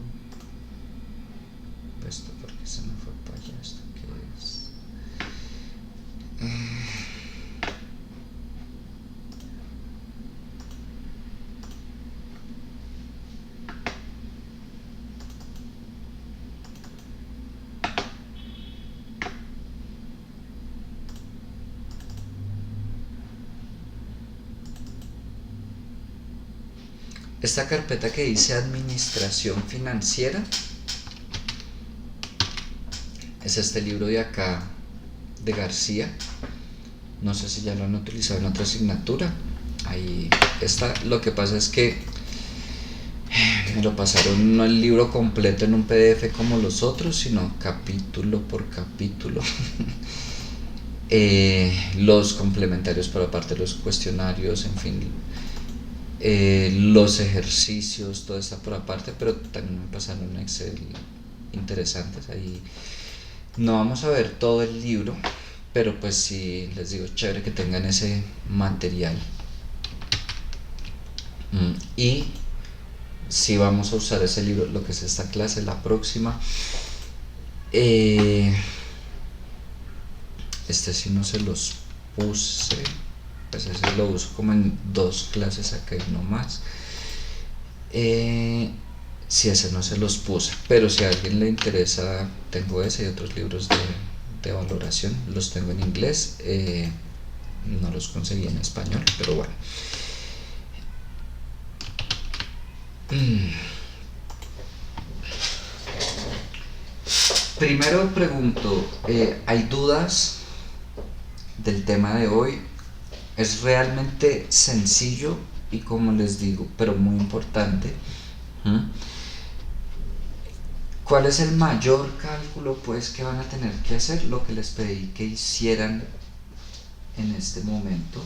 esto, porque se me fue para allá. ¿Esto qué es? Esta carpeta que dice Administración Financiera es este libro de acá, de García. No sé si ya lo han utilizado en otra asignatura. Ahí está. Lo que pasa es que me lo pasaron no el libro completo en un PDF como los otros, sino capítulo por capítulo. Los complementarios por aparte, los cuestionarios, en fin, los ejercicios, todo está por aparte, pero también me pasaron un Excel interesantes. Ahí no vamos a ver todo el libro, pero pues sí, les digo, chévere que tengan ese material. Y si vamos a usar ese libro, lo que es esta clase, la próxima. Este sí no se los puse, pues ese lo uso como en 2 clases acá y no más. Si ese no se los puse, pero si a alguien le interesa, tengo ese y otros libros de valoración, los tengo en inglés, no los conseguí en español, pero bueno. Primero pregunto, ¿hay dudas del tema de hoy? Es realmente sencillo y, como les digo, pero muy importante. ¿Cuál es el mayor cálculo pues que van a tener que hacer? Lo que les pedí que hicieran en este momento.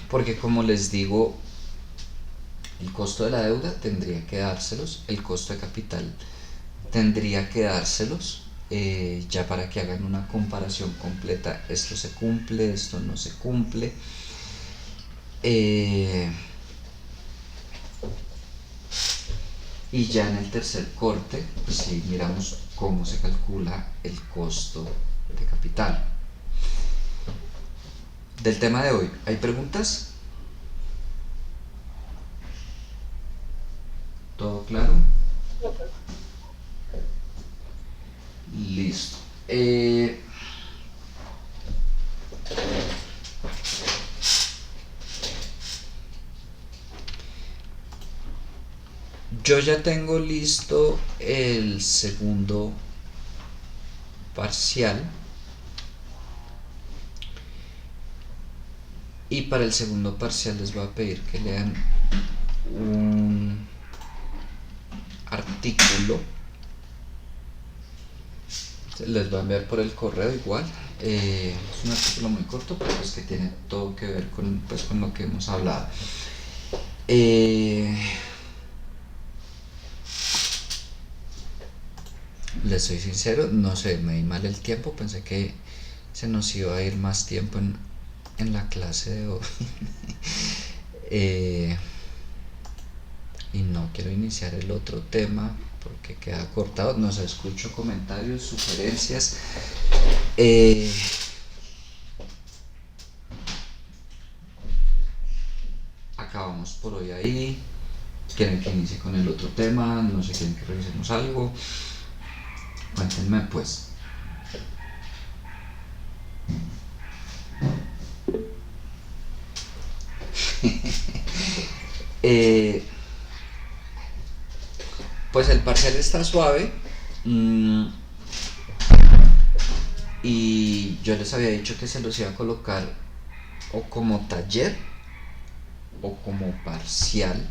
Porque como les digo, el costo de la deuda tendría que dárselos, el costo de capital tendría que dárselos, ya para que hagan una comparación completa. Esto se cumple, esto no se cumple. Y ya en el tercer corte, pues sí, miramos cómo se calcula el costo de capital. Del tema de hoy, ¿hay preguntas? ¿Todo claro? Listo. Yo ya tengo listo el segundo parcial. Y para el segundo parcial les voy a pedir que lean un artículo. Les voy a enviar por el correo igual. Es un artículo muy corto, pero es que tiene todo que ver con lo que hemos hablado. Les soy sincero, no sé, me di mal el tiempo, pensé que se nos iba a ir más tiempo en la clase de hoy. Y no quiero iniciar el otro tema porque queda cortado. No sé, escucho comentarios, sugerencias. Acabamos por hoy ahí. ¿Quieren que inicie con el otro tema? No sé, ¿quieren que revisemos algo? Cuéntenme pues. Eh, pues el parcial está suave. Y yo les había dicho que se los iba a colocar o como taller o como parcial.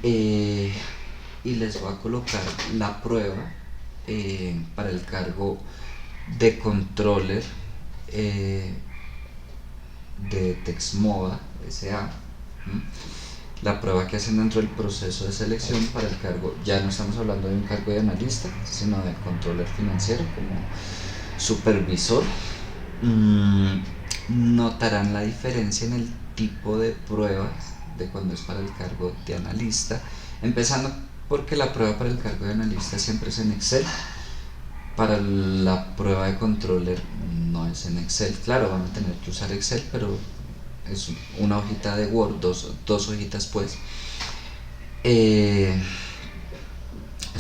Y les voy a colocar la prueba para el cargo de controller de Texmoda S.A. La prueba que hacen dentro del proceso de selección para el cargo, ya no estamos hablando de un cargo de analista, sino de controller financiero como supervisor. Notarán la diferencia en el tipo de pruebas de cuando es para el cargo de analista, empezando porque la prueba para el cargo de analista siempre es en Excel. Para la prueba de controller no es en Excel. Claro, van a tener que usar Excel, pero es una hojita de Word, dos hojitas pues. Es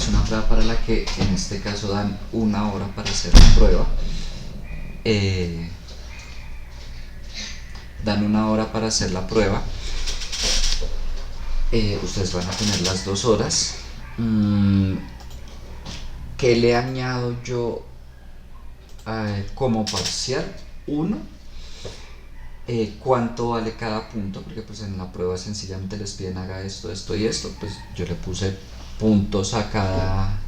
una prueba para la que en este caso dan 1 hora para hacer la prueba. Dan 1 hora para hacer la prueba. Ustedes van a tener las 2 horas. ¿Qué le añado yo como parcial? 1. ¿Cuánto vale cada punto? Porque pues en la prueba sencillamente les piden haga esto, esto y esto. Pues yo le puse puntos a cada...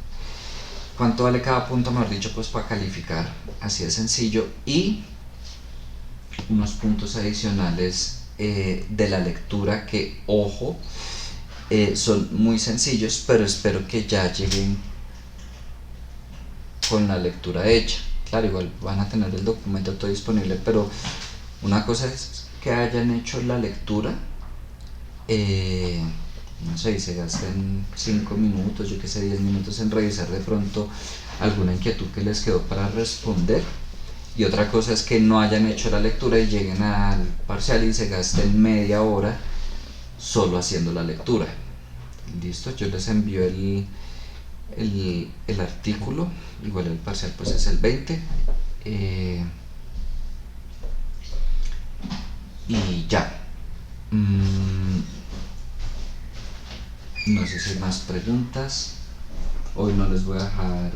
¿Cuánto vale cada punto? Mejor dicho, pues para calificar. Así de sencillo. Y unos puntos adicionales de la lectura que, ojo, son muy sencillos, pero espero que ya lleguen con la lectura hecha. Claro, igual van a tener el documento todo disponible, pero una cosa es que hayan hecho la lectura, no sé, y se gasten 5 minutos, yo que sé, 10 minutos en revisar de pronto alguna inquietud que les quedó para responder. Y otra cosa es que no hayan hecho la lectura y lleguen al parcial y se gasten media hora solo haciendo la lectura. Listo, yo les envío el artículo, igual el parcial pues es el 20. Y ya. No sé si hay más preguntas. Hoy no les voy a dejar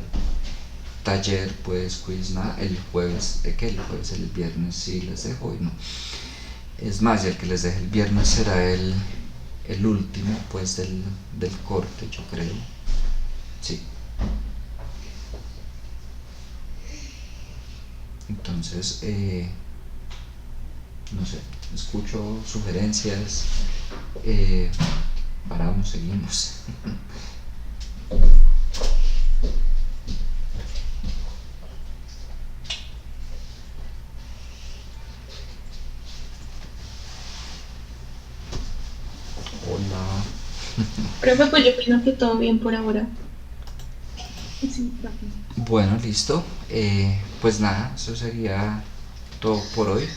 taller, pues quiz, nada. El jueves, el viernes sí les dejo, hoy no. Es más, y el que les deje el viernes será el último pues del corte, yo creo. Sí. Entonces, no sé, escucho sugerencias, paramos, seguimos. Hola. Profe, pues yo opino que todo bien por ahora. Sí, profe. Bueno, listo. Pues nada, eso sería todo por hoy.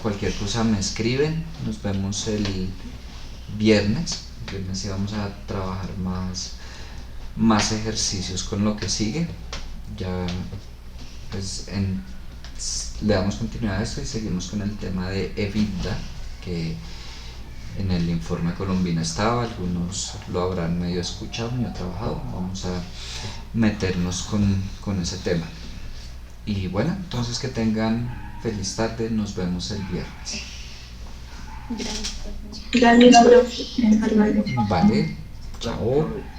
Cualquier cosa me escriben. Nos vemos el viernes. El viernes íbamos a trabajar más ejercicios con lo que sigue. Ya pues le damos continuidad a esto y seguimos con el tema de EBITDA, que en el informe Colombina estaba, algunos lo habrán medio escuchado, medio trabajado. Vamos a meternos con ese tema. Y bueno, entonces que tengan feliz tarde, nos vemos el viernes. Gracias, profe. Vale, chao.